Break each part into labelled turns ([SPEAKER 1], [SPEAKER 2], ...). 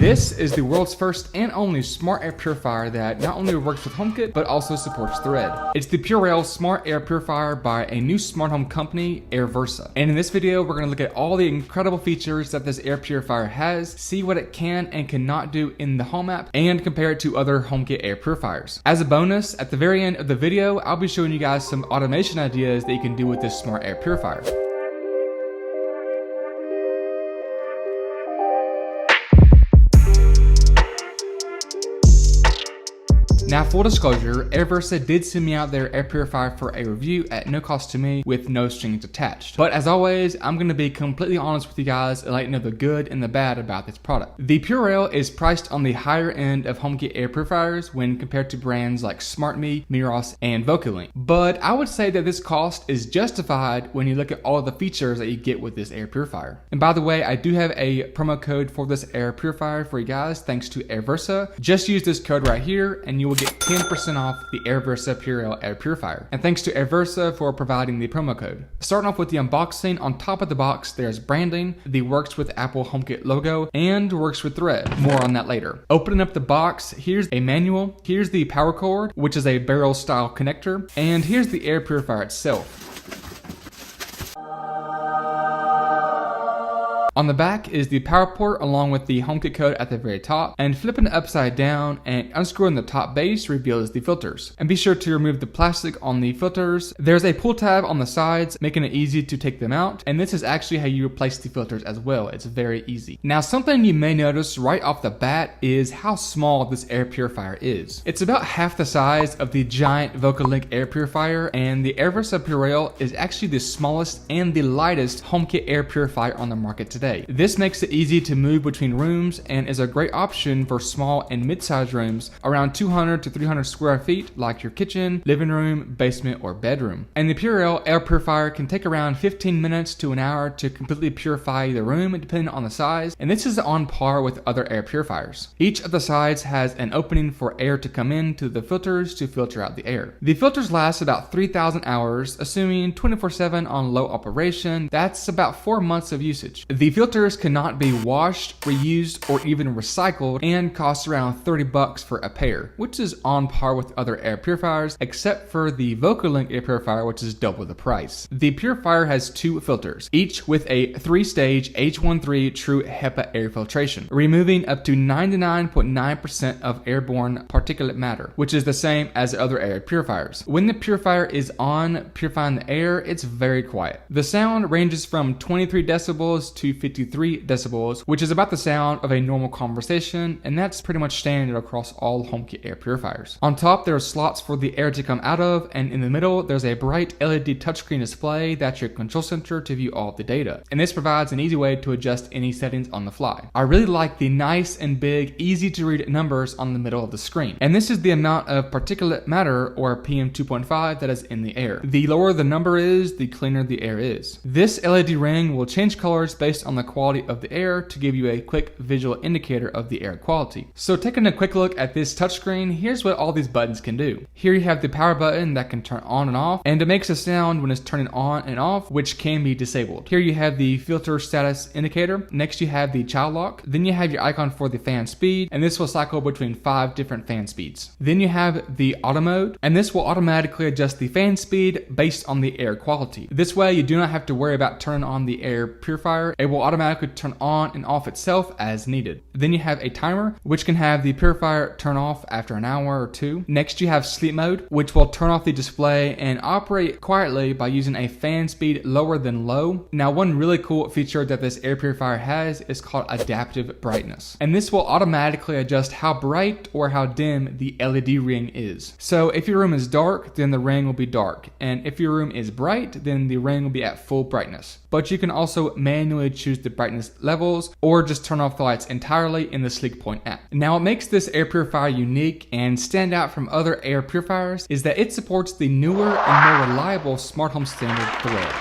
[SPEAKER 1] This is the world's first and only smart air purifier that not only works with HomeKit, but also supports Thread. It's the Purelle Smart Air Purifier by a new smart home company, Airversa. And in this video, we're going to look at all the incredible features that this air purifier has, see what it can and cannot do in the Home app, and compare it to other HomeKit air purifiers. As a bonus, at the very end of the video, I'll be showing you guys some automation ideas that you can do with this smart air purifier. Now, full disclosure, Airversa did send me out their air purifier for a review at no cost to me with no strings attached. But as always, I'm going to be completely honest with you guys and let you know the good and the bad about this product. The Purelle is priced on the higher end of HomeKit air purifiers when compared to brands like SmartMe, Miros, and Vocalink. But I would say that this cost is justified when you look at all the features that you get with this air purifier. And by the way, I do have a promo code for this air purifier for you guys thanks to Airversa. Just use this code right here and you will get 10% off the Airversa Purelle air purifier. And thanks to Airversa for providing the promo code. Starting off with the unboxing, on top of the box there's branding, the Works with Apple HomeKit logo, and Works with Thread. More on that later. Opening up the box, here's a manual, here's the power cord, which is a barrel style connector, and here's the air purifier itself. On the back is the power port along with the HomeKit code at the very top, and flipping it upside down and unscrewing the top base reveals the filters. And be sure to remove the plastic on the filters. There's a pull tab on the sides making it easy to take them out, and this is actually how you replace the filters as well. It's very easy. Now, something you may notice right off the bat is how small this air purifier is. It's about half the size of the giant Vocalink air purifier, and the Airversa Purelle is actually the smallest and the lightest HomeKit air purifier on the market today. This makes it easy to move between rooms and is a great option for small and mid-sized rooms around 200 to 300 square feet like your kitchen, living room, basement, or bedroom. And the Purelle air purifier can take around 15 minutes to an hour to completely purify the room depending on the size, and this is on par with other air purifiers. Each of the sides has an opening for air to come into the filters to filter out the air. The filters last about 3,000 hours, assuming 24/7 on low operation. That's about 4 months of usage. The filters cannot be washed, reused, or even recycled and cost around $30 for a pair, which is on par with other air purifiers except for the Vocalink air purifier, which is double the price. The purifier has 2 filters, each with a 3-stage H13 true HEPA air filtration, removing up to 99.9% of airborne particulate matter, which is the same as other air purifiers. When the purifier is on purifying the air, it's very quiet. The sound ranges from 23 decibels to 53 decibels, which is about the sound of a normal conversation, and that's pretty much standard across all HomeKit air purifiers. On top, there are slots for the air to come out of, and in the middle, there's a bright LED touchscreen display that's your control center to view all of the data. And this provides an easy way to adjust any settings on the fly. I really like the nice and big, easy to read numbers on the middle of the screen. And this is the amount of particulate matter, or PM2.5, that is in the air. The lower the number is, the cleaner the air is. This LED ring will change colors based on the quality of the air to give you a quick visual indicator of the air quality. So taking a quick look at this touchscreen, here's what all these buttons can do. Here you have the power button that can turn on and off, and it makes a sound when it's turning on and off, which can be disabled. Here you have the filter status indicator. Next you have the child lock. Then you have your icon for the fan speed, and this will cycle between 5 different fan speeds. Then you have the auto mode, and this will automatically adjust the fan speed based on the air quality. This way you do not have to worry about turning on the air purifier. It will automatically turn on and off itself as needed. Then you have a timer, which can have the purifier turn off after an hour or 2. Next you have sleep mode, which will turn off the display and operate quietly by using a fan speed lower than low. Now, one really cool feature that this air purifier has is called adaptive brightness, and this will automatically adjust how bright or how dim the LED ring is. So if your room is dark, then the ring will be dark, and if your room is bright, then the ring will be at full brightness. But you can also manually choose the brightness levels or just turn off the lights entirely in the Sleekpoint app. Now, what makes this air purifier unique and stand out from other air purifiers is that it supports the newer and more reliable smart home standard Thread.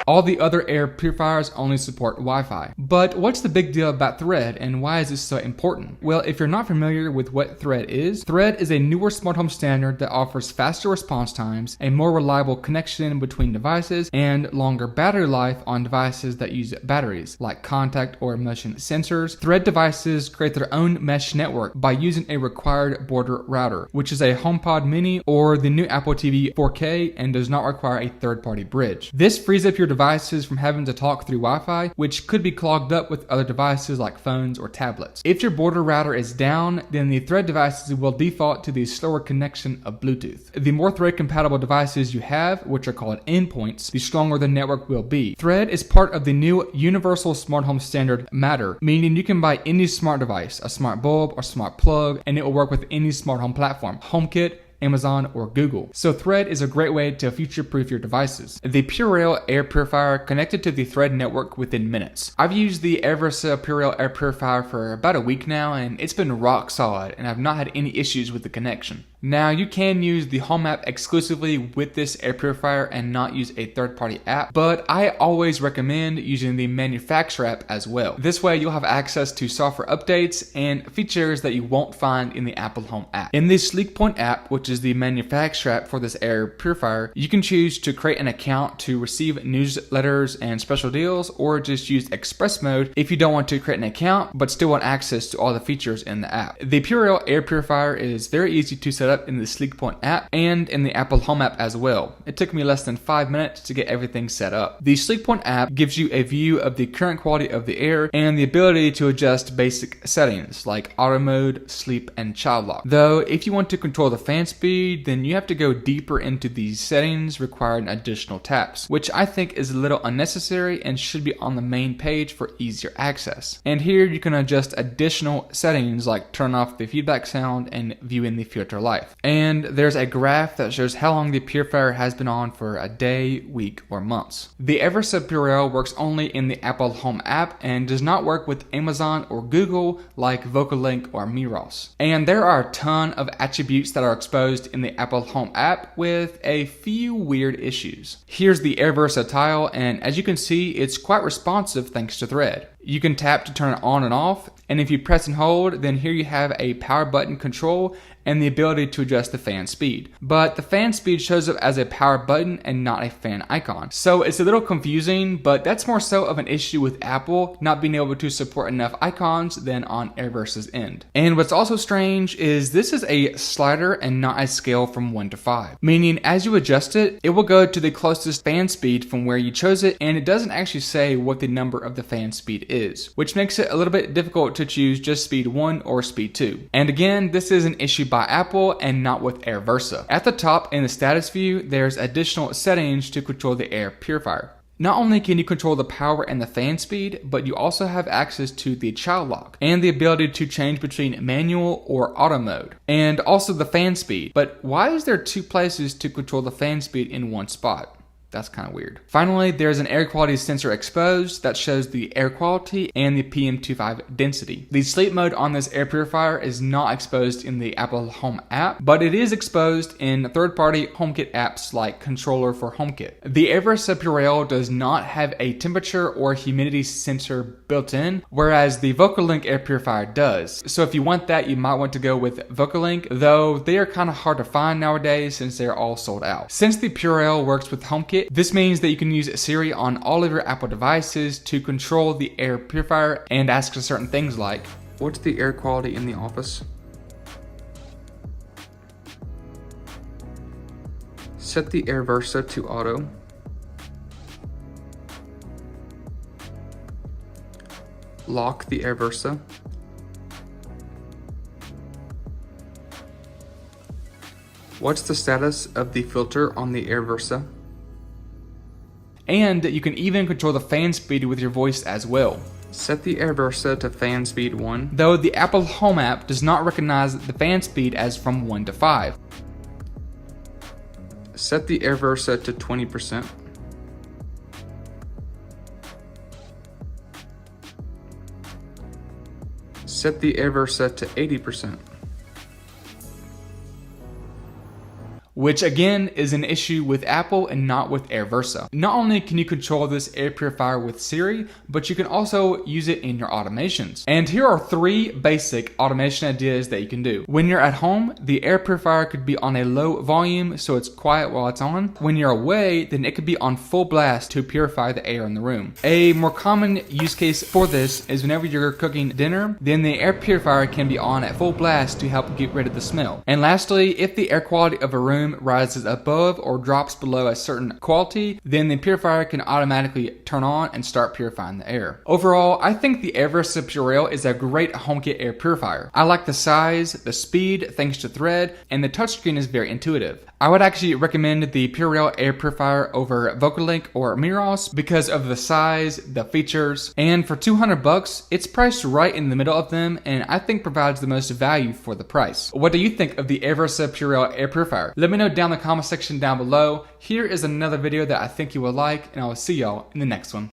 [SPEAKER 1] All the other air purifiers only support Wi-Fi. But what's the big deal about Thread, and why is this so important? Well, if you're not familiar with what Thread is a newer smart home standard that offers faster response times, a more reliable connection between devices, and longer battery life on devices that use batteries, like contact or motion sensors. Thread devices create their own mesh network by using a required border router, which is a HomePod Mini or the new Apple TV 4K and does not require a third-party bridge. This frees up your devices from having to talk through Wi-Fi, which could be clogged up with other devices like phones or tablets. If your border router is down, then the Thread devices will default to the slower connection of Bluetooth. The more Thread-compatible devices you have, which are called endpoints, the stronger the network will be. Thread is part of the new universal smart home standard Matter, meaning you can buy any smart device, a smart bulb or smart plug, and it will work with any smart home platform, HomeKit, Amazon, or Google. So Thread is a great way to future-proof your devices. The Purelle air purifier connected to the Thread network within minutes. I've used the Airversa Purelle air purifier for about a week now, and it's been rock solid, and I've not had any issues with the connection. Now, you can use the Home app exclusively with this air purifier and not use a third-party app, but I always recommend using the manufacturer app as well. This way, you'll have access to software updates and features that you won't find in the Apple Home app. In the Sleekpoint app, which is the manufacturer app for this air purifier, you can choose to create an account to receive newsletters and special deals, or just use Express mode if you don't want to create an account but still want access to all the features in the app. The Purelle air purifier is very easy to set up in the Sleekpoint app and in the Apple Home app as well. It took me less than 5 minutes to get everything set up. The Sleekpoint app gives you a view of the current quality of the air and the ability to adjust basic settings like auto mode, sleep, and child lock. Though, if you want to control the fan speed, then you have to go deeper into these settings, requiring additional taps, which I think is a little unnecessary and should be on the main page for easier access. And here you can adjust additional settings like turn off the feedback sound and viewing the filter light. And there's a graph that shows how long the purifier has been on for a day, week, or months. The Airversa Purelle works only in the Apple Home app and does not work with Amazon or Google like VocalLink or Miros. And there are a ton of attributes that are exposed in the Apple Home app with a few weird issues. Here's the Airversa tile, and as you can see, it's quite responsive thanks to Thread. You can tap to turn it on and off, and if you press and hold, then here you have a power button control and the ability to adjust the fan speed. But the fan speed shows up as a power button and not a fan icon. So it's a little confusing, but that's more so of an issue with Apple not being able to support enough icons than on Airversa's end. And what's also strange is this is a slider and not a scale from 1 to 5. Meaning as you adjust it, it will go to the closest fan speed from where you chose it, and it doesn't actually say what the number of the fan speed is, which makes it a little bit difficult to choose just speed 1 or speed 2. And again, this is an issue by Apple and not with Airversa. At the top in the status view, there's additional settings to control the air purifier. Not only can you control the power and the fan speed, but you also have access to the child lock and the ability to change between manual or auto mode, and also the fan speed. But why is there 2 places to control the fan speed in one spot? That's kind of weird. Finally, there's an air quality sensor exposed that shows the air quality and the PM2.5 density. The sleep mode on this air purifier is not exposed in the Apple Home app, but it is exposed in third-party HomeKit apps like Controller for HomeKit. The Airversa Purelle does not have a temperature or humidity sensor built in, whereas the VocalLink air purifier does. So if you want that, you might want to go with VocalLink, though they are kind of hard to find nowadays since they're all sold out. Since the Purelle works with HomeKit, this means that you can use Siri on all of your Apple devices to control the air purifier and ask for certain things like, what's the air quality in the office? Set the Airversa to auto. Lock the Airversa. What's the status of the filter on the Airversa? And you can even control the fan speed with your voice as well. Set the Airversa to fan speed 1, though the Apple Home app does not recognize the fan speed as from 1 to 5. Set the Airversa to 20%. Set the Airversa to 80%. which again is an issue with Apple and not with Airversa. Not only can you control this air purifier with Siri, but you can also use it in your automations. And here are 3 basic automation ideas that you can do. When you're at home, the air purifier could be on a low volume so it's quiet while it's on. When you're away, then it could be on full blast to purify the air in the room. A more common use case for this is whenever you're cooking dinner, then the air purifier can be on at full blast to help get rid of the smell. And lastly, if the air quality of a room rises above or drops below a certain quality, then the purifier can automatically turn on and start purifying the air. Overall, I think the Airversa Purelle is a great HomeKit air purifier. I like the size, the speed thanks to Thread, and the touchscreen is very intuitive. I would actually recommend the Purelle air purifier over Vocalink or Miros because of the size, the features, and for $200, it's priced right in the middle of them and I think provides the most value for the price. What do you think of the Airversa Purelle air purifier? Let me know down in the comment section down below. Here is another video that I think you will like, and I will see y'all in the next one.